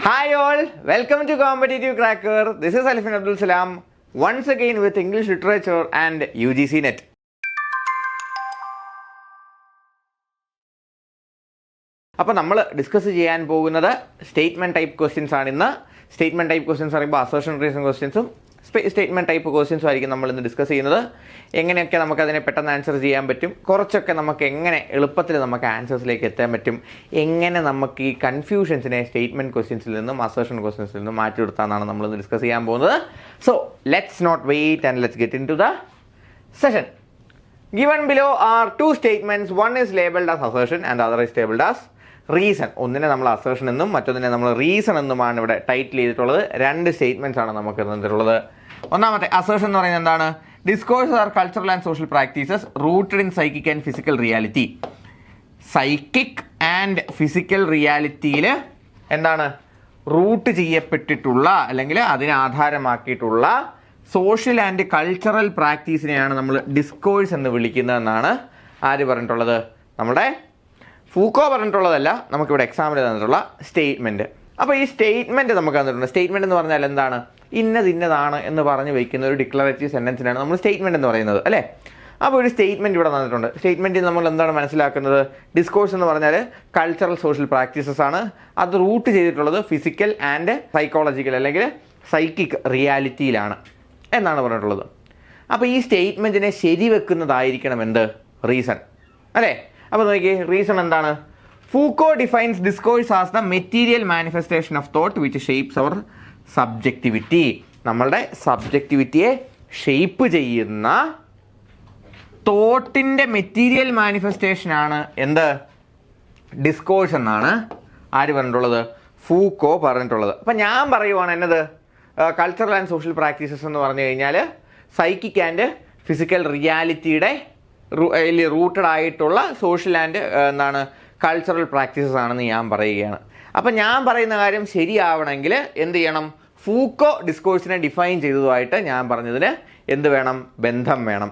Hi all, welcome to Competitive Cracker. This is Alifin Abdul Salam, once again with English Literature and UGC Net. അപ്പോൾ നമ്മൾ discuss ചെയ്യാൻ പോകുന്നത് statement type questions ആണ് ഇന്ന്. Statement type questions പറയുമ്പോൾ assertion reason ക്വസ്റ്റ്യൻസും statement type ക്വസ്റ്റ്യൻസും ആയിരിക്കും നമ്മൾ ഇന്ന് ഡിസ്കസ് ചെയ്യുന്നത്. എങ്ങനെയൊക്കെ നമുക്കതിനെ പെട്ടെന്ന് ആൻസർ ചെയ്യാൻ പറ്റും, കുറച്ചൊക്കെ നമുക്ക് എങ്ങനെ എളുപ്പത്തിൽ നമുക്ക് ആൻസേഴ്സിലേക്ക് എത്താൻ പറ്റും, എങ്ങനെ നമുക്ക് ഈ കൺഫ്യൂഷൻസിനെ സ്റ്റേറ്റ്മെൻറ്റ് ക്വസ്റ്റ്യൻസിൽ നിന്നും അസേർഷൻ ക്വസ്റ്റ്യൻസിൽ നിന്നും മാറ്റി കൊടുത്താന്നാണ് നമ്മളിന്ന് ഡിസ്കസ് ചെയ്യാൻ പോകുന്നത്. So let's not wait and let's get into the session. Given below are two statements. One is labeled as assertion and the other is labeled as reason. ഒന്നിനെ നമ്മൾ assertion എന്നും മറ്റൊന്നിനെ നമ്മൾ റീസൺ എന്നുമാണ് ഇവിടെ title ചെയ്തിട്ടുള്ളത്. രണ്ട് statements ആണ് നമുക്ക് തന്നിട്ടുള്ളത്. ഒന്നാമത്തെ അസേർഷൻ എന്ന് പറയുന്നത് എന്താണ്? Discourse are cultural and social practices rooted in psychic and physical reality. Psychic and physical റിയാലിറ്റിയിൽ എന്താണ് റൂട്ട് ചെയ്യപ്പെട്ടിട്ടുള്ള അല്ലെങ്കിൽ അതിനെ ആധാരമാക്കിയിട്ടുള്ള സോഷ്യൽ ആൻഡ് കൾച്ചറൽ പ്രാക്ടീസിനെയാണ് നമ്മൾ ഡിസ്കോഴ്സ് എന്ന് വിളിക്കുന്നതെന്നാണ് ആര് പറഞ്ഞിട്ടുള്ളത്? നമ്മുടെ ഫൂക്കോ പറഞ്ഞിട്ടുള്ളതല്ല, നമുക്കിവിടെ എക്സാമിൽ തന്നിട്ടുള്ള സ്റ്റേറ്റ്മെൻറ്റ്. അപ്പോൾ ഈ സ്റ്റേറ്റ്മെൻറ്റ് നമുക്ക് തന്നിട്ടുണ്ട്. സ്റ്റേറ്റ്മെൻറ്റ് എന്ന് പറഞ്ഞാൽ എന്താണ്? ഇന്നതാണ് എന്ന് പറഞ്ഞ് വയ്ക്കുന്ന ഒരു ഡിക്ലറേറ്റീവ് സെൻറ്റൻസിനാണ് നമ്മൾ സ്റ്റേറ്റ്മെൻറ്റ് എന്ന് പറയുന്നത്, അല്ലേ? അപ്പോൾ ഒരു സ്റ്റേറ്റ്മെൻറ്റ് ഇവിടെ തന്നിട്ടുണ്ട്. സ്റ്റേറ്റ്മെൻറ്റിൽ നമ്മൾ എന്താണ് മനസ്സിലാക്കുന്നത്? ഡിസ്കോഴ്സ് എന്ന് പറഞ്ഞാൽ കൾച്ചറൽ സോഷ്യൽ പ്രാക്ടീസസ് ആണ്. അത് റൂട്ട് ചെയ്തിട്ടുള്ളത് ഫിസിക്കൽ ആൻഡ് സൈക്കോളജിക്കൽ അല്ലെങ്കിൽ സൈക്കിക് റിയാലിറ്റിയിലാണ് എന്നാണ് പറഞ്ഞിട്ടുള്ളത്. അപ്പോൾ ഈ സ്റ്റേറ്റ്മെൻറ്റിനെ ശരിവെക്കുന്നതായിരിക്കണം എന്ത്? റീസൺ, അല്ലേ? അപ്പോൾ നോക്കിയേ, റീസൺ എന്താണ്? Foucault defines discourse as the material manifestation of thought which shapes our subjectivity. നമ്മളുടെ സബ്ജക്റ്റിവിറ്റിയെ ഷേപ്പ് ചെയ്യുന്ന തോട്ടിൻ്റെ മെറ്റീരിയൽ മാനിഫെസ്റ്റേഷനാണ് എന്ത്? ഡിസ്കോഴ്സ് എന്നാണ് ആര് പറഞ്ഞിട്ടുള്ളത്? ഫൂക്കോ പറഞ്ഞിട്ടുള്ളത്. അപ്പം ഞാൻ പറയുവാണ് എന്നത് കൾച്ചറൽ ആൻഡ് സോഷ്യൽ പ്രാക്ടീസസ് എന്ന് പറഞ്ഞു കഴിഞ്ഞാൽ സൈക്കിക് ആൻഡ് ഫിസിക്കൽ റിയാലിറ്റിയുടെ റൂട്ടഡ് ആയിട്ടുള്ള സോഷ്യൽ ആൻഡ് എന്താണ് കൾച്ചറൽ പ്രാക്ടീസസ് ആണെന്ന് ഞാൻ പറയുകയാണ്. അപ്പം ഞാൻ പറയുന്ന കാര്യം ശരിയാവണമെങ്കിൽ എന്ത് ചെയ്യണം? ഫൂക്കോ ഡിസ്കോഴ്സിനെ ഡിഫൈൻ ചെയ്തതുമായിട്ട് ഞാൻ പറഞ്ഞതിന് എന്ത് വേണം? ബന്ധം വേണം.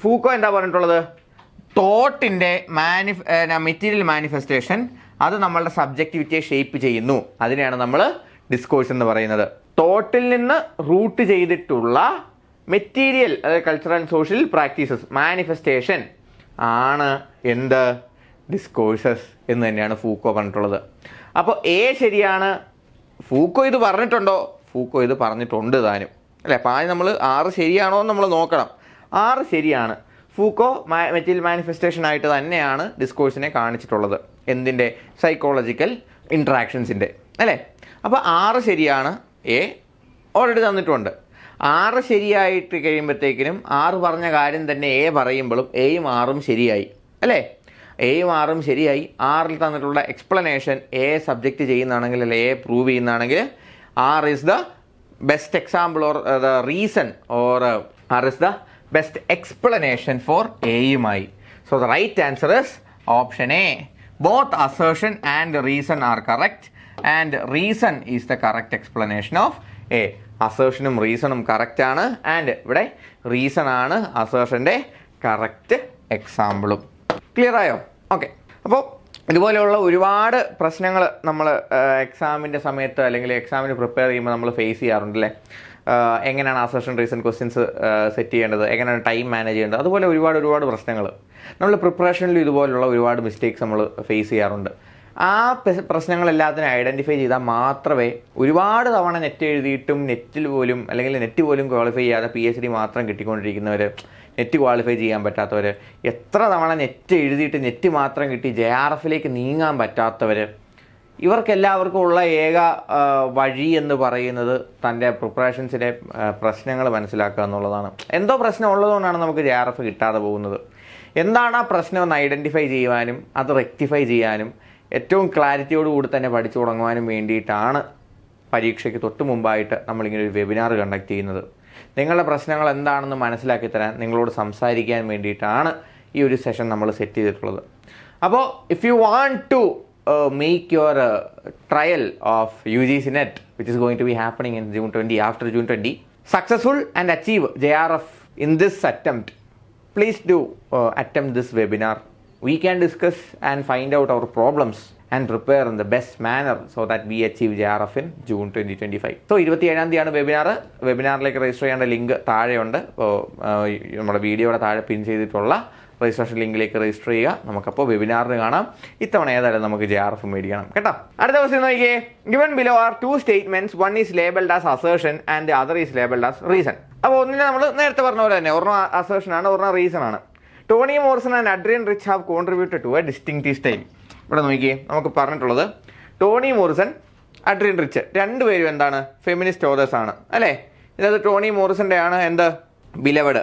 ഫൂക്കോ എന്താ പറഞ്ഞിട്ടുള്ളത്? തോട്ടിൻ്റെ മെറ്റീരിയൽ മാനിഫെസ്റ്റേഷൻ അത് നമ്മളുടെ സബ്ജക്റ്റിവിറ്റിയെ ഷേപ്പ് ചെയ്യുന്നു. അതിനെയാണ് നമ്മൾ ഡിസ്കോഴ്സ് എന്ന് പറയുന്നത്. തോട്ടിൽ നിന്ന് റൂട്ട് ചെയ്തിട്ടുള്ള മെറ്റീരിയൽ അതായത് cultural and social practices manifestation ആണ് എന്ത്? ഡിസ്കോഴ്സസ് എന്ന് തന്നെയാണ് ഫൂക്കോ പറഞ്ഞിട്ടുള്ളത്. അപ്പോൾ ശരിയാണ്. ഫൂക്കോ ഇത് പറഞ്ഞിട്ടുണ്ടോ? ഫൂക്കോ ഇത് പറഞ്ഞിട്ടുണ്ട് താനും, അല്ലേ? അപ്പോൾ ആദ്യം നമ്മൾ 6 ശരിയാണോ എന്ന് നമ്മൾ നോക്കണം. 6 ശരിയാണ്. ഫൂക്കോ മെറ്റീരിയൽ മാനിഫെസ്റ്റേഷൻ ആയിട്ട് തന്നെയാണ് ഡിസ്കോഴ്സിനെ കാണിച്ചിട്ടുള്ളത്. എന്തിൻ്റെ? സൈക്കോളജിക്കൽ ഇൻട്രാക്ഷൻസിൻ്റെ, അല്ലേ? അപ്പോൾ 6 ശരിയാണ്. ഓൾറെഡി തന്നിട്ടുണ്ട്. 6 ശരിയായിട്ട് കഴിയുമ്പോഴത്തേക്കിനും 6 പറഞ്ഞ കാര്യം തന്നെ പറയുമ്പോഴും എയും 6ഉം ശരിയായി, അല്ലേ? എയും 6ഉം ശരിയായി. 6ൽ തന്നിട്ടുള്ള എക്സ്പ്ലനേഷൻ സബ്ജക്റ്റ് ചെയ്യുന്നതാണെങ്കിൽ അല്ലെ പ്രൂവ് ചെയ്യുന്നതാണെങ്കിൽ R is the best example or the reason or R is the best explanation for എയുമായി. So the right answer is option A. Both assertion and reason are correct and reason is the correct explanation of A. അസേർഷനും റീസണും കറക്റ്റാണ് and ഇവിടെ reason ആണ് അസേർഷൻ്റെ correct എക്സാമ്പിളും. Clear ആയോ? Okay. അപ്പോൾ ഇതുപോലെയുള്ള ഒരുപാട് പ്രശ്നങ്ങൾ നമ്മൾ എക്സാമിൻ്റെ സമയത്ത് അല്ലെങ്കിൽ എക്സാമിന് പ്രിപ്പയർ ചെയ്യുമ്പോൾ നമ്മൾ ഫേസ് ചെയ്യാറുണ്ട്, അല്ലേ? എങ്ങനെയാണ് അസേർഷൻ റീസൺ ക്വസ്റ്റ്യൻസ് സെറ്റ് ചെയ്യേണ്ടത്, എങ്ങനെയാണ് ടൈം മാനേജ് ചെയ്യേണ്ടത്, അതുപോലെ ഒരുപാട് പ്രശ്നങ്ങൾ നമ്മൾ പ്രിപ്പറേഷനിലും ഇതുപോലുള്ള ഒരുപാട് മിസ്റ്റേക്സ് നമ്മൾ ഫേസ് ചെയ്യാറുണ്ട്. ആ പ്രശ്നങ്ങളെല്ലാത്തിനും ഐഡൻറ്റിഫൈ ചെയ്താൽ മാത്രമേ ഒരുപാട് തവണ നെറ്റ് എഴുതിയിട്ടും നെറ്റ് പോലും ക്വാളിഫൈ ചെയ്യാതെ PhD മാത്രം കിട്ടിക്കൊണ്ടിരിക്കുന്നവർ, നെറ്റ് ക്വാളിഫൈ ചെയ്യാൻ പറ്റാത്തവർ, എത്ര തവണ നെറ്റ് എഴുതിയിട്ട് നെറ്റ് മാത്രം കിട്ടി JRFലേക്ക് നീങ്ങാൻ പറ്റാത്തവർ, ഇവർക്കെല്ലാവർക്കും ഉള്ള ഏക വഴി എന്ന് പറയുന്നത് തൻ്റെ പ്രിപ്പറേഷൻസിലെ പ്രശ്നങ്ങൾ മനസ്സിലാക്കുക എന്നുള്ളതാണ്. എന്തോ പ്രശ്നം ഉള്ളതുകൊണ്ടാണ് നമുക്ക് JRF കിട്ടാതെ പോകുന്നത്. എന്താണ് ആ പ്രശ്നം എന്ന് ഐഡൻറ്റിഫൈ ചെയ്യുവാനും അത് റെക്ടിഫൈ ചെയ്യാനും ഏറ്റവും ക്ലാരിറ്റിയോടുകൂടി തന്നെ പഠിച്ചു തുടങ്ങുവാനും വേണ്ടിയിട്ടാണ് പരീക്ഷയ്ക്ക് തൊട്ട് മുമ്പായിട്ട് നമ്മളിങ്ങനെ ഒരു വെബിനാർ കണ്ടക്ട് ചെയ്യുന്നത്. നിങ്ങളുടെ പ്രശ്നങ്ങൾ എന്താണെന്ന് മനസ്സിലാക്കി തരാൻ, നിങ്ങളോട് സംസാരിക്കാൻ വേണ്ടിയിട്ടാണ് ഈ ഒരു സെഷൻ നമ്മൾ സെറ്റ് ചെയ്തിട്ടുള്ളത്. അപ്പോൾ if you want to make your trial of UGC NET, which is going to be happening in June 20, after June 20, successful and achieve JRF in this attempt, please do attempt this webinar. We can discuss and find out our problems and prepare in the best manner so that we achieve JRF in June 2025. So 27-ാം തീയതിയാണ് വെബിനാറിലേക്ക് register ചെയ്യേണ്ട link താഴെയുണ്ട്. അപ്പോൾ നമ്മുടെ വീഡിയോയുടെ താഴെ പിൻ ചെയ്തിട്ടുള്ള registration ലിങ്കിലേക്ക് register ചെയ്യുക. നമുക്കപ്പോൾ വെബിനാറിന് കാണാം. ഇത്തവണ ഏതായാലും നമുക്ക് JRF മേടിക്കണം കേട്ടോ. അടുത്ത ക്വസ്റ്റ്യൻ നോക്കിയേ. Given below are two statements, one is labeled as assertion and the other is labeled as reason. അപ്പോൾ ഒന്നിനെ നമ്മൾ നേരത്തെ പറഞ്ഞ പോലെ തന്നെ ഒരെണ്ണം അസേർഷൻ ആണ്, ഒരെണ്ണം റീസൺ ആണ്. Toni Morrison and Adrienne Rich have contributed to a distinctive style. ഇവിടെ നോക്കിയേ, നമുക്ക് പറഞ്ഞിട്ടുള്ളത് ടോണി മോറിസൺ, അഡ്രിയൻ റിച്ച് രണ്ടുപേരും എന്താണ്, ഫെമിനിസ്റ്റ് ഓതേഴ്സ് ആണ് അല്ലേ. ഇതിനകത്ത് ടോണി മോറിസന്റെ ആണ് എന്ത്, ബിലവഡ്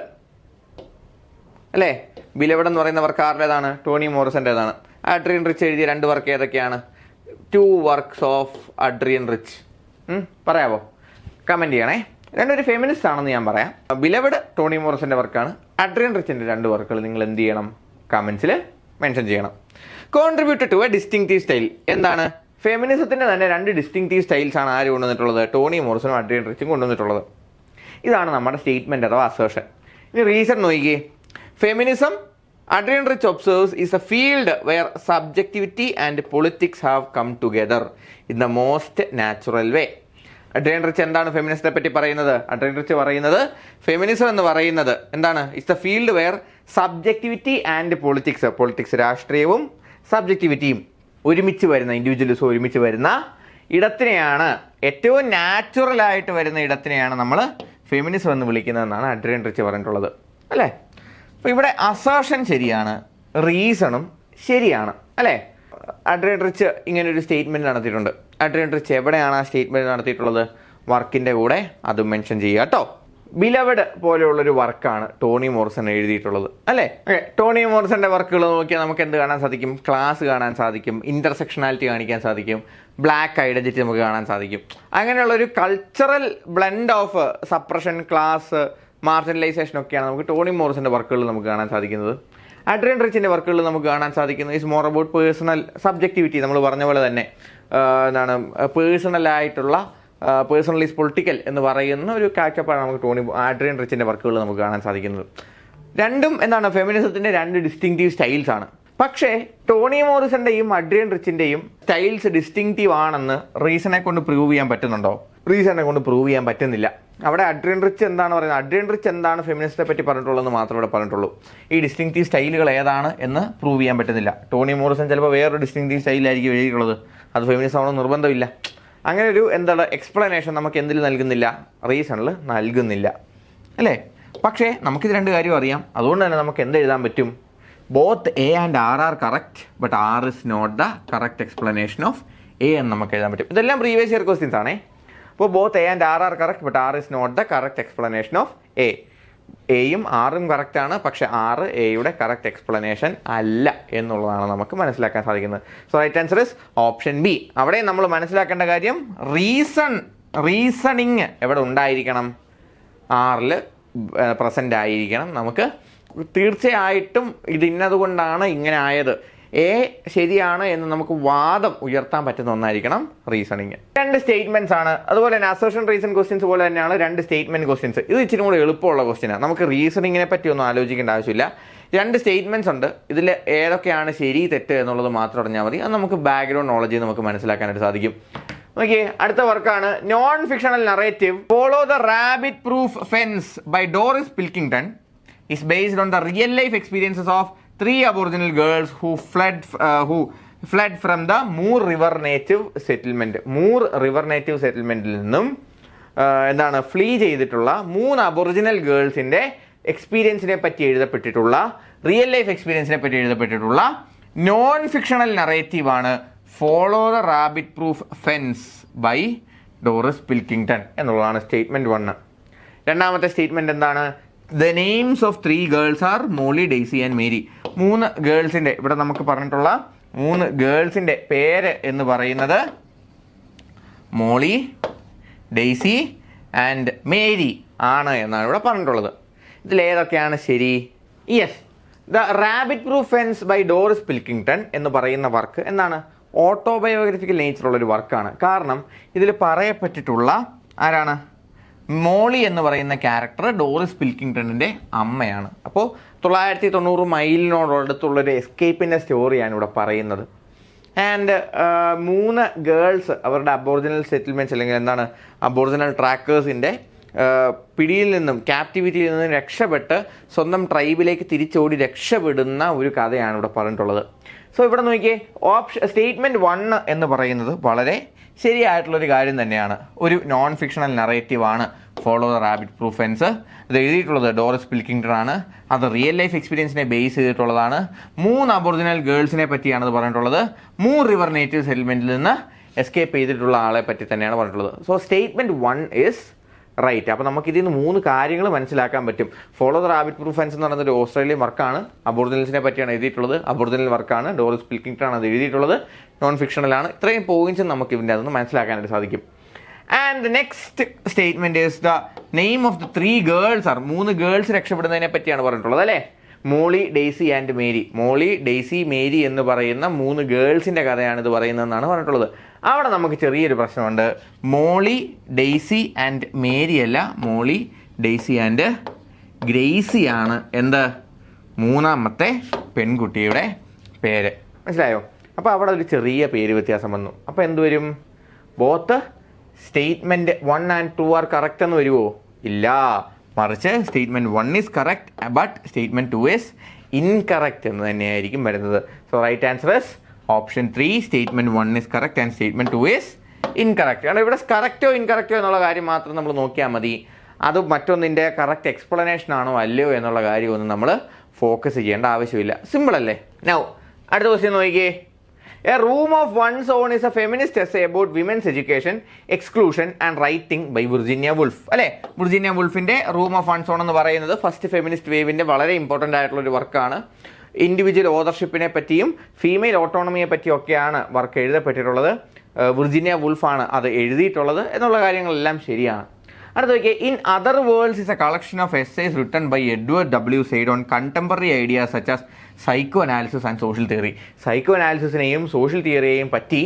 അല്ലേ. ബിലവഡ് എന്ന് പറയുന്ന വർക്ക് ആരുടേതാണ്, ടോണി മോറിസൻ്റെതാണ്. അഡ്രിയൻ റിച്ച് എഴുതിയ 2 വർക്ക് ഏതൊക്കെയാണ്, 2 വർക്ക്സ് ഓഫ് അഡ്രിയൻ റിച്ച്. പറയാമോ, കമൻറ്റ് ചെയ്യണേ. രണ്ടൊരു ഫെമിനിസ്റ്റ് ആണെന്ന് ഞാൻ പറയാം. ബിലവഡ് ടോണി മോറിസന്റെ വർക്കാണ്. അഡ്രിയൻ റിച്ചിൻ്റെ 2 വർക്കുകൾ നിങ്ങൾ എന്ത് ചെയ്യണം, കമൻസിൽ മെൻഷൻ ചെയ്യണം. Contributed to a distinctive style എന്താണ്, ഫെമിനിസത്തിൻ്റെ തന്നെ 2 ഡിസ്റ്റിങ്ക്റ്റീവ് സ്റ്റൈൽസ് ആണ് ആര് കൊണ്ടുവന്നിട്ടുള്ളത്, ടോണി മോറിസണും അഡ്രിയൻ റിച്ചും കൊണ്ടുവന്നിട്ടുള്ളത്. ഇതാണ് നമ്മുടെ സ്റ്റേറ്റ്മെൻറ്റ് അഥവാ അസേർഷൻ. ഇനി റീസൺ നോക്കിയേ. Feminism, Adrian Rich observes, is a field where subjectivity and politics have come together in the most natural way. Adrian rich എന്താണ് ഫെമിനിസ്റ്റിനെ പറ്റി പറയുന്നത്, അഡ്രിയൻ റിച്ച് പറയുന്നത് ഫെമിനിസം എന്ന് പറയുന്നത് എന്താണ്, it's the field where subjectivity and politics രാഷ്ട്രീയവും സബ്ജക്റ്റിവിറ്റിയും ഒരുമിച്ച് വരുന്ന, ഇൻഡിവിജ്വലിസം ഒരുമിച്ച് വരുന്ന ഇടത്തിനെയാണ്, ഏറ്റവും നാച്ചുറലായിട്ട് വരുന്ന ഇടത്തിനെയാണ് നമ്മൾ ഫെമിനിസം എന്ന് വിളിക്കുന്നതെന്നാണ് അഡ്രിയൻ റിച്ച് പറഞ്ഞിട്ടുള്ളത് അല്ലേ. അപ്പോൾ ഇവിടെ അസേർഷൻ ശരിയാണ്, റീസണും ശരിയാണ് അല്ലേ. അഡ്രിയൻ റിച്ച് ഇങ്ങനൊരു സ്റ്റേറ്റ്മെൻറ്റ് നടത്തിയിട്ടുണ്ട്. അഡ്രിയൻ റിച്ച് എവിടെയാണ് ആ സ്റ്റേറ്റ്മെൻറ്റ് നടത്തിയിട്ടുള്ളത്, വർക്കിൻ്റെ കൂടെ അതും മെൻഷൻ ചെയ്യുക കേട്ടോ. ബിലവഡ് പോലെയുള്ളൊരു വർക്കാണ് ടോണി മോറിസൺ എഴുതിയിട്ടുള്ളത് അല്ലേ. ടോണി മോറിസൻ്റെ വർക്കുകൾ നോക്കിയാൽ നമുക്ക് എന്ത് കാണാൻ സാധിക്കും, ക്ലാസ് കാണാൻ സാധിക്കും, ഇൻ്റർസെക്ഷനാലിറ്റി കാണിക്കാൻ സാധിക്കും, ബ്ലാക്ക് ഐഡൻറ്റിറ്റി നമുക്ക് കാണാൻ സാധിക്കും. അങ്ങനെയുള്ളൊരു cultural blend of suppression, class, marginalisation ഒക്കെയാണ് നമുക്ക് ടോണി മോറിസൻ്റെ വർക്കുകളിൽ നമുക്ക് കാണാൻ സാധിക്കുന്നത്. അഡ്രിയൻ റിച്ചിൻ്റെ വർക്കുകളിൽ നമുക്ക് കാണാൻ സാധിക്കുന്നത് is more about personal subjectivity. നമ്മൾ പറഞ്ഞ പോലെ തന്നെ എന്താണ്, പേഴ്സണലായിട്ടുള്ള പേഴ്സണൽ ഈസ് പൊളിറ്റിക്കൽ എന്ന് പറയുന്ന ഒരു കാഴ്ചപ്പാടാണ് നമുക്ക് അഡ്രിയൻ റിച്ചിൻ്റെ വർക്കുകളിൽ നമുക്ക് കാണാൻ സാധിക്കുന്നത്. രണ്ടും എന്താണ്, ഫെമിനിസത്തിൻ്റെ 2 ഡിസ്റ്റിങ്ക്റ്റീവ് സ്റ്റൈൽസ് ആണ്. പക്ഷേ ടോണി മോറിസൻ്റെയും അഡ്രിയൻ റിച്ചിൻ്റെയും സ്റ്റൈൽസ് ഡിസ്റ്റിങ്ക്റ്റീവ് ആണെന്ന് റീസണെ കൊണ്ട് പ്രൂവ് ചെയ്യാൻ പറ്റുന്നുണ്ടോ, റീസണെ കൊണ്ട് പ്രൂവ് ചെയ്യാൻ പറ്റുന്നില്ല. അവിടെ അഡ്രിയൻ റിച്ച് എന്താണ് പറയുന്നത്, അഡ്രിയൻ റിച്ച് എന്താണ് ഫെമിനിസ്റ്റിനെ പറ്റി പറഞ്ഞിട്ടുള്ളതെന്ന് മാത്രമേ ഇവിടെ പറഞ്ഞിട്ടുള്ളൂ. ഈ ഡിസ്റ്റിങ്ക്റ്റീവ് സ്റ്റൈലുകൾ ഏതാണ് എന്ന് പ്രൂവ് ചെയ്യാൻ പറ്റുന്നില്ല. ടോണി മോറിസൺ ചിലപ്പോൾ വേറൊരു ഡിസ്റ്റിങ്ക്റ്റീവ് സ്റ്റൈലായിരിക്കും എഴുതിയിട്ടുള്ളത്, അത് ഫെമിനിസ്റ്റ് ആവണം നിർബന്ധമില്ല. അങ്ങനെ ഒരു എന്താണ് എക്സ്പ്ലനേഷൻ നമുക്ക് എന്തിൽ നൽകുന്നില്ല, റീസണിൽ നൽകുന്നില്ല അല്ലേ. പക്ഷേ നമുക്കിത് 2 കാര്യം അറിയാം. അതുകൊണ്ട് തന്നെ നമുക്ക് എന്ത് എഴുതാൻ പറ്റും, both A and R R correct but R is not the correct explanation of A എന്ന് നമുക്ക് എഴുതാൻ പറ്റും. ഇതെല്ലാം പ്രീവിയസ് ഇയർ ക്വസ്റ്റ്യൻസ് ആണേ. അപ്പോൾ both A and R R correct but R is not the correct explanation of A. എയും ആറും കറക്റ്റാണ്, പക്ഷേ 6 എയുടെ കറക്റ്റ് എക്സ്പ്ലനേഷൻ അല്ല എന്നുള്ളതാണ് നമുക്ക് മനസ്സിലാക്കാൻ സാധിക്കുന്നത്. So right answer is option B. അവിടെ നമ്മൾ മനസ്സിലാക്കേണ്ട കാര്യം, റീസണിങ് എവിടെ ഉണ്ടായിരിക്കണം, 6ൽ പ്രസൻ്റ് ആയിരിക്കണം. നമുക്ക് തീർച്ചയായിട്ടും ഇത് ഇന്നതുകൊണ്ടാണ് ഇങ്ങനെ ആയത്, എ ശരിയാണ് എന്ന് നമുക്ക് വാദം ഉയർത്താൻ പറ്റുന്ന ഒന്നായിരിക്കണം റീസണിങ്. 2 സ്റ്റേറ്റ്മെൻറ്റ്സ് ആണ്. അതുപോലെ തന്നെ അസേർഷൻ റീസൺ ക്വസ്റ്റ്യൻസ് പോലെ തന്നെയാണ് 2 സ്റ്റേറ്റ്മെൻറ്റ് ക്വസ്റ്റ്യൻസ്. ഇത് ഇച്ചിരി കൂടെ എളുപ്പമുള്ള ക്വസ്റ്റ്യനാണ്. നമുക്ക് റീസണിങ്ങിനെ പറ്റി ഒന്നും ആലോചിക്കേണ്ട ആവശ്യമില്ല. 2 സ്റ്റേറ്റ്മെൻറ്റ്സ് ഉണ്ട്. ഇതിൽ ഏതൊക്കെയാണ് ശരി തെറ്റ് എന്നുള്ളത് മാത്രം അറിഞ്ഞാൽ മതി. അത് നമുക്ക് ബാക്ക്ഗ്രൗണ്ട് നോളജ് നമുക്ക് മനസ്സിലാക്കാനായിട്ട് സാധിക്കും. ഓക്കെ, അടുത്ത വർക്കാണ് non fictional narrative follow the rabbit proof fence by Doris Pilkington is based on the real life experiences of 3 Aboriginal girls who fled from the Moore River Native Settlement. Moore River Native Settlementൽ നിന്നും എന്താണ് flea ചെയ്തിട്ടുള്ള 3 aboriginal ഗേൾസിൻ്റെ എക്സ്പീരിയൻസിനെ പറ്റി എഴുതപ്പെട്ടിട്ടുള്ള, real life എക്സ്പീരിയൻസിനെ പറ്റി എഴുതപ്പെട്ടിട്ടുള്ള non fictional നറേറ്റീവാണ് follow the rabbit proof fence by Doris Pilkington എന്നുള്ളതാണ് statement 1. രണ്ടാമത്തെ സ്റ്റേറ്റ്മെൻറ്റ് എന്താണ്, the names of 3 girls are Molly, Daisy and Mary. 3 ഗേൾസിൻ്റെ, ഇവിടെ നമുക്ക് പറഞ്ഞിട്ടുള്ള 3 ഗേൾസിൻ്റെ പേര് എന്ന് പറയുന്നത് മോളി, ഡെയ്സി ആൻഡ് മേരി ആണ് എന്നാണ് ഇവിടെ പറഞ്ഞിട്ടുള്ളത്. ഇതിലേതൊക്കെയാണ് ശരി? Yes, the rabbit proof fence by Doris Pilkington എന്ന് പറയുന്ന വർക്ക് എന്താണ്, ഓട്ടോബയോഗ്രഫിക്കൽ നേച്ചറുള്ളൊരു വർക്കാണ്. കാരണം ഇതിൽ പറയപ്പെട്ടിട്ടുള്ള ആരാണ്, മോളി എന്ന് പറയുന്ന ക്യാരക്ടർ ഡോറിസ് പിൽക്കിംഗ്ടണിൻ്റെ അമ്മയാണ്. അപ്പോൾ 990 മൈലിനോടടുത്തുള്ളൊരു എസ്കേപ്പിൻ്റെ സ്റ്റോറിയാണ് ഇവിടെ പറയുന്നത്. ആൻഡ് 3 ഗേൾസ് അവരുടെ അബോറിജിനൽ സെറ്റിൽമെൻറ്റ്സ് അല്ലെങ്കിൽ എന്താണ് അബോറിജിനൽ ട്രാക്കേഴ്സിൻ്റെ പിടിയിൽ നിന്നും ക്യാപ്റ്റിവിറ്റിയിൽ നിന്നും രക്ഷപ്പെട്ട് സ്വന്തം ട്രൈബിലേക്ക് തിരിച്ചോടി രക്ഷപ്പെടുന്ന ഒരു കഥയാണ് ഇവിടെ പറഞ്ഞിട്ടുള്ളത്. സോ ഇവിടെ നോക്കിയേ, സ്റ്റേറ്റ്മെൻറ്റ് 1 എന്ന് പറയുന്നത് വളരെ ശരിയായിട്ടുള്ളൊരു കാര്യം തന്നെയാണ്. ഒരു നോൺ ഫിക്ഷണൽ നറേറ്റീവാണ് follow the rabbit proof fence. അത് എഴുതിയിട്ടുള്ളത് ഡോറിസ് പിൽക്കിങ്ടൺ ആണ്. അത് റിയൽ ലൈഫ് എക്സ്പീരിയൻസിനെ ബേസ് ചെയ്തിട്ടുള്ളതാണ്. 3 അബോറിജിനൽ ഗേൾസിനെ പറ്റിയാണ് അത് പറഞ്ഞിട്ടുള്ളത്. 3 റിവർ നേറ്റീവ് സെറ്റിൽമെൻറ്റിൽ നിന്ന് എസ്കേപ്പ് ചെയ്തിട്ടുള്ള ആളെ പറ്റി തന്നെയാണ് പറഞ്ഞിട്ടുള്ളത്. So statement 1 is right. അപ്പോൾ നമുക്ക് ഇതിൽ നിന്ന് 3 കാര്യങ്ങൾ മനസ്സിലാക്കാൻ പറ്റും. Follow the rabbit proof Fence എന്ന് പറയുന്നത് ഒരു ഓസ്ട്രേലിയൻ വർക്കാണ്. അബോറിജിനൽസിനെ പറ്റിയാണ് എഴുതിയിട്ടുള്ളത്. അബോറിജിനൽ വർക്കാണ്. ഡോറിസ് പിൽക്കിങ്ടൺ ആണ് അത് എഴുതിയിട്ടുള്ളത്. നോൺ ഫിക്ഷണലാണ്. ഇത്രയും പോയിന്റ്സ് നമുക്ക് ഇതിൻ്റെ അതൊന്ന് മനസ്സിലാക്കാനായിട്ട് സാധിക്കും. And next statement is the name of the 3 girls are. 3 girls രക്ഷപ്പെടുന്നതിനെ പറ്റിയാണ് പറഞ്ഞിട്ടുള്ളത് അല്ലേ. Molly, Daisy and Mary. Molly, Daisy, Mary എന്ന് പറയുന്ന 3 ഗേൾസിൻ്റെ കഥയാണ് ഇത് പറയുന്നതെന്നാണ് പറഞ്ഞിട്ടുള്ളത്. അവിടെ നമുക്ക് ചെറിയൊരു പ്രശ്നമുണ്ട്. മോളി, ഡെയ്സി ആൻഡ് മേരി അല്ല, മോളി, ഡെയ്സി ആൻഡ് ഗ്രേസിയാണ് എന്ത് 3ാമത്തെ പെൺകുട്ടിയുടെ പേര്. മനസ്സിലായോ? അപ്പോൾ അവിടെ ഒരു ചെറിയ പേര് വ്യത്യാസം വന്നു. അപ്പോൾ എന്തുവരും? Both statement 1 and 2 are correct എന്ന് വരുമോ? ഇല്ല. മറിച്ച് statement 1 is correct but statement 2 is incorrect എന്ന് തന്നെയായിരിക്കും വരുന്നത്. So right answer is option 3. Statement 1 is correct and statement 2 is incorrect. കാരണം ഇവിടെ കറക്റ്റോ ഇൻകറക്റ്റോ എന്നുള്ള കാര്യം മാത്രം നമ്മൾ നോക്കിയാൽ മതി. അത് മറ്റൊന്നിൻ്റെ കറക്റ്റ് എക്സ്പ്ലനേഷൻ ആണോ അല്ലയോ എന്നുള്ള കാര്യമൊന്നും നമ്മൾ ഫോക്കസ് ചെയ്യേണ്ട ആവശ്യമില്ല. സിമ്പിൾ അല്ലേ? നൗ അടുത്ത ക്വസ്റ്റ്യൻ നോക്കിയേ. A room of one's own is a feminist essay about women's education, exclusion and writing by Virginia Woolf. അല്ലേ? വിർജീനിയ വുൾഫിൻ്റെ റൂം ഓഫ് വൺസ് ഓൺ എന്ന് പറയുന്നത് ഫസ്റ്റ് ഫെമിനിസ്റ്റ് വേവിൻ്റെ വളരെ ഇമ്പോർട്ടൻ്റ് ആയിട്ടുള്ളൊരു വർക്കാണ്. ഇൻഡിവിജ്വൽ ഓതർഷിപ്പിനെ പറ്റിയും ഫീമെയിൽ ഓട്ടോണമിയെ പറ്റിയൊക്കെയാണ് വർക്ക് എഴുതപ്പെട്ടിട്ടുള്ളത്. വിർജീനിയ വുൾഫാണ് അത് എഴുതിയിട്ടുള്ളത് എന്നുള്ള കാര്യങ്ങളെല്ലാം ശരിയാണ്. അടുത്ത നോക്കിയേ. In other worlds is a collection of essays written by Edward W Said on contemporary ideas such as psycho analysis and social theory. Psycho അനാലിസിസിനെയും സോഷ്യൽ തിയറിയെയും പറ്റി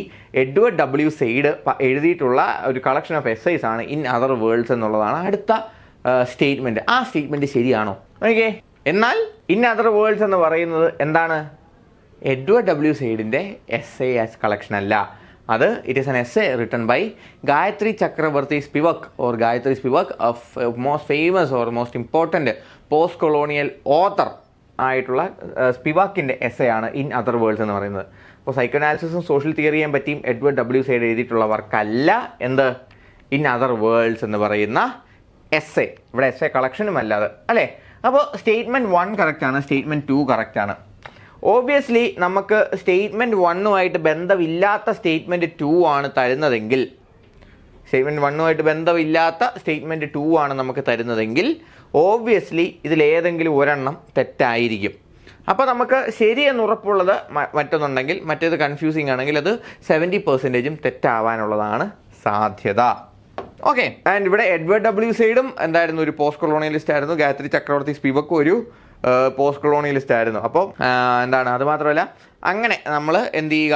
എഡ്വേർഡ് ഡബ്ല്യു സെയ്ഡ് എഴുതിയിട്ടുള്ള ഒരു കളക്ഷൻ ഓഫ് എസ്സേസ് ആണ് in other worlds എന്നുള്ളതാണ് അടുത്ത statement. ആ statement ശരിയാണോ? ഓക്കെ. എന്നാൽ ഇൻ അതർ വേൾഡ്സ് എന്ന് പറയുന്നത് എന്താണ്? എഡ്വേർഡ് ഡബ്ല്യു സെയ്ഡിൻ്റെ എസ്സേ ആസ് കളക്ഷൻ അല്ല. അത് it is an essay written by Gayatri Chakravorty Spivak or Gayatri Spivak, most famous or most important post colonial author ആയിട്ടുള്ള സ്പിവാക്കിൻ്റെ എസ്സേ ആണ് ഇൻ അതർ വേൾഡ്സ് എന്ന് പറയുന്നത്. അപ്പോൾ സൈക്കോ അനാലിസിസും സോഷ്യൽ തിയറിയെയും പറ്റിയും എഡ്വേർഡ് ഡബ്ല്യു സെയ്ഡ് എഴുതിയിട്ടുള്ള വർക്കല്ല എന്ത് ഇൻ അതർ വേൾഡ്സ് എന്ന് പറയുന്ന എസ്സേ. ഇവിടെ എസ്സേ കളക്ഷനും അല്ലാതെ അല്ലേ. അപ്പോൾ സ്റ്റേറ്റ്മെൻറ്റ് 1 കറക്റ്റാണ്, സ്റ്റേറ്റ്മെൻറ്റ് 2 കറക്റ്റാണ്. ഓബ്വിയസ്ലി നമുക്ക് സ്റ്റേറ്റ്മെൻറ്റ് 1 ബന്ധമില്ലാത്ത സ്റ്റേറ്റ്മെൻറ്റ് 2 ആണ് തരുന്നതെങ്കിൽ, സ്റ്റേറ്റ്മെൻറ്റ് 1 ബന്ധമില്ലാത്ത സ്റ്റേറ്റ്മെൻറ്റ് 2 ആണ് നമുക്ക് തരുന്നതെങ്കിൽ ഓബ്വിയസ്ലി ഇതിലേതെങ്കിലും ഒരെണ്ണം തെറ്റായിരിക്കും. അപ്പോൾ നമുക്ക് ശരിയെന്ന് ഉറപ്പുള്ളത് മറ്റൊന്നുണ്ടെങ്കിൽ മറ്റേത് കൺഫ്യൂസിങ് ആണെങ്കിൽ അത് 70% തെറ്റാവാനുള്ളതാണ് സാധ്യത. ഓക്കെ. ആൻഡ് ഇവിടെ എഡ്വേർഡ് ഡബ്ല്യു സെയ്ഡും എന്തായിരുന്നു? ഒരു പോസ്റ്റ് കൊളോണിയലിസ്റ്റ് ആയിരുന്നു. ഗായത്രി ചക്രവർത്തി സ്പിവക്കും ഒരു പോസ്റ്റ് കൊളോണിയലിസ്റ്റ് ആയിരുന്നു. അപ്പോൾ എന്താണ്, അതുമാത്രമല്ല അങ്ങനെ നമ്മൾ എന്ത് ചെയ്യുക,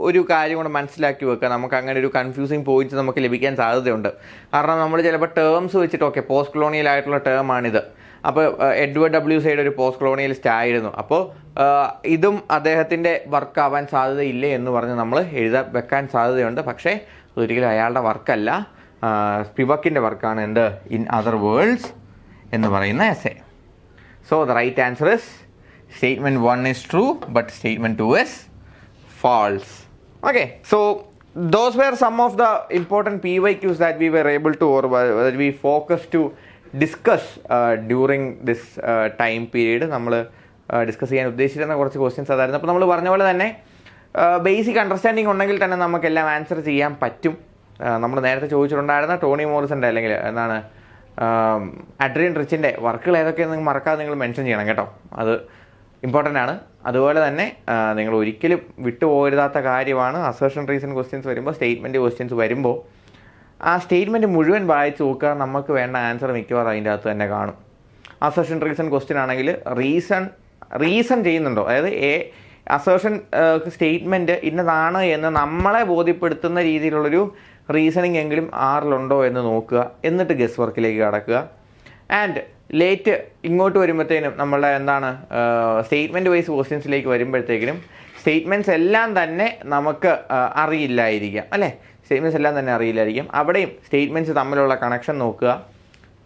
ഒരു കാര്യം കൂടെ മനസ്സിലാക്കി വെക്കുക. നമുക്ക് അങ്ങനെ ഒരു കൺഫ്യൂസിങ് പോയിന്റ്സ് നമുക്ക് ലഭിക്കാൻ സാധ്യതയുണ്ട്. കാരണം നമ്മൾ ചിലപ്പോൾ ടേംസ് വെച്ചിട്ട് ഓക്കെ പോസ്റ്റ് കൊളോണിയൽ ആയിട്ടുള്ള ടേമാണിത്. അപ്പോൾ എഡ്വേർഡ് ഡബ്ല്യു സെയ്ഡ് ഒരു പോസ്റ്റ് കൊളോണിയലിസ്റ്റ് ആയിരുന്നു. അപ്പോൾ ഇതും അദ്ദേഹത്തിൻ്റെ വർക്കാവാൻ സാധ്യതയില്ലേ എന്ന് പറഞ്ഞ് നമ്മൾ വെക്കാൻ സാധ്യതയുണ്ട്. പക്ഷേ ഒരിക്കലും അയാളുടെ വർക്കല്ല, സ്പിവക്കിൻ്റെ വർക്കാണ് എന്ത് ഇൻ അതർ വേൾഡ്സ് എന്ന് പറയുന്ന essay. So the right answer is statement 1 is true but statement 2 is false. Okay, so those were some of the important PYQs that we were able to or that we focused to discuss during this time period. നമ്മൾ discuss ചെയ്യാൻ ഉദ്ദേശിച്ചിരുന്ന കുറച്ച് questions അതായിരുന്നു. അപ്പോൾ നമ്മൾ പറഞ്ഞ പോലെ തന്നെ basic understanding ഉണ്ടെങ്കിൽ തന്നെ നമുക്കെല്ലാം ആൻസർ ചെയ്യാൻ പറ്റും. നമ്മൾ നേരത്തെ ചോദിച്ചിട്ടുണ്ടായിരുന്ന ടോണി മോറിസൻ്റെ അല്ലെങ്കിൽ എന്താണ് അഡ്രിയൻ റിച്ചിൻ്റെ വർക്കുകൾ ഏതൊക്കെയെന്ന് മറക്കാതെ നിങ്ങൾ മെൻഷൻ ചെയ്യണം കേട്ടോ. അത് ഇമ്പോർട്ടൻ്റ് ആണ്. അതുപോലെ തന്നെ നിങ്ങൾ ഒരിക്കലും വിട്ടുപോകരുതാത്ത കാര്യമാണ് അസേർഷൻ റീസൺ ക്വസ്റ്റ്യൻസ് വരുമ്പോൾ, സ്റ്റേറ്റ്മെൻറ്റ് ക്വസ്റ്റ്യൻസ് വരുമ്പോൾ ആ സ്റ്റേറ്റ്മെൻറ്റ് മുഴുവൻ വായിച്ച് നോക്കുക. നമുക്ക് വേണ്ട ആൻസർ മിക്കവാറും അതിൻ്റെ അകത്ത് തന്നെ കാണും. അസേർഷൻ റീസൺ ക്വസ്റ്റ്യൻ ആണെങ്കിൽ റീസൺ ചെയ്യുന്നുണ്ടോ, അതായത് അസേർഷൻ സ്റ്റേറ്റ്മെൻറ്റ് ഇന്നതാണ് എന്ന് നമ്മളെ ബോധ്യപ്പെടുത്തുന്ന രീതിയിലുള്ളൊരു റീസണിങ് എങ്കിലും ആറിലുണ്ടോ എന്ന് നോക്കുക. എന്നിട്ട് ഗസ് വർക്കിലേക്ക് കടക്കുക. ആൻഡ് ലേറ്റ് ഇങ്ങോട്ട് വരുമ്പോഴത്തേനും നമ്മളുടെ എന്താണ് സ്റ്റേറ്റ്മെൻറ്റ് വൈസ് ക്വസ്റ്റ്യൻസിലേക്ക് വരുമ്പോഴത്തേക്കിനും സ്റ്റേറ്റ്മെൻറ്റ്സ് എല്ലാം തന്നെ നമുക്ക് അറിയില്ലായിരിക്കാം അല്ലേ, സ്റ്റേറ്റ്മെൻറ്റ്സ് എല്ലാം തന്നെ അറിയില്ലായിരിക്കും. അവിടെയും സ്റ്റേറ്റ്മെൻറ്റ്സ് തമ്മിലുള്ള കണക്ഷൻ നോക്കുക,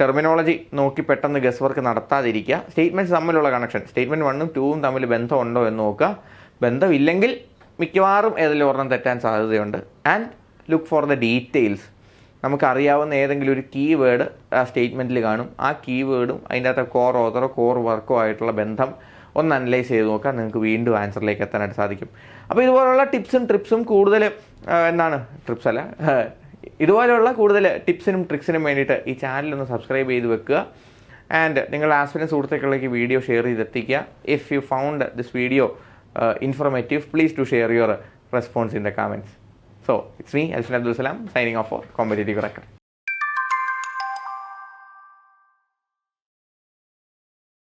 ടെർമിനോളജി നോക്കി പെട്ടെന്ന് ഗസ് വർക്ക് നടത്താതിരിക്കുക. സ്റ്റേറ്റ്മെൻറ്റ്സ് തമ്മിലുള്ള കണക്ഷൻ, സ്റ്റേറ്റ്മെൻറ്റ് 1ഉം 2ഉം തമ്മിൽ ബന്ധമുണ്ടോ എന്ന് നോക്കുക. ബന്ധമില്ലെങ്കിൽ മിക്കവാറും ഏതെങ്കിലും ഒരെണ്ണം തെറ്റാൻ സാധ്യതയുണ്ട്. And look for the details. നമുക്കറിയാവുന്ന ഏതെങ്കിലും ഒരു കീവേഡ് ആ സ്റ്റേറ്റ്മെൻറ്റിൽ കാണും. ആ കീവേഡും അതിൻ്റെ അകത്ത് കോർ ഓതറോ കോർ വർക്കോ ആയിട്ടുള്ള ബന്ധം ഒന്ന് അനലൈസ് ചെയ്ത് നോക്കാം. നിങ്ങൾക്ക് വീണ്ടും ആൻസറിലേക്ക് എത്താനായിട്ട് സാധിക്കും. അപ്പോൾ ഇതുപോലുള്ള ടിപ്സും ട്രിപ്സും കൂടുതൽ ട്രിപ്സ് അല്ല ഇതുപോലെയുള്ള കൂടുതൽ ടിപ്സിനും ട്രിക്സിനും വേണ്ടിയിട്ട് ഈ ചാനലൊന്ന് സബ്സ്ക്രൈബ് ചെയ്ത് വെക്കുക. ആൻഡ് നിങ്ങൾ ആസ്പിരൻറ്റ് സുഹൃത്തുക്കളിലേക്ക് വീഡിയോ ഷെയർ ചെയ്തെത്തിക്കുക. If you found this video informative, please do share your response in the comments. So it's me, Elfin Abdul Salam, signing off for Competitive Cracker.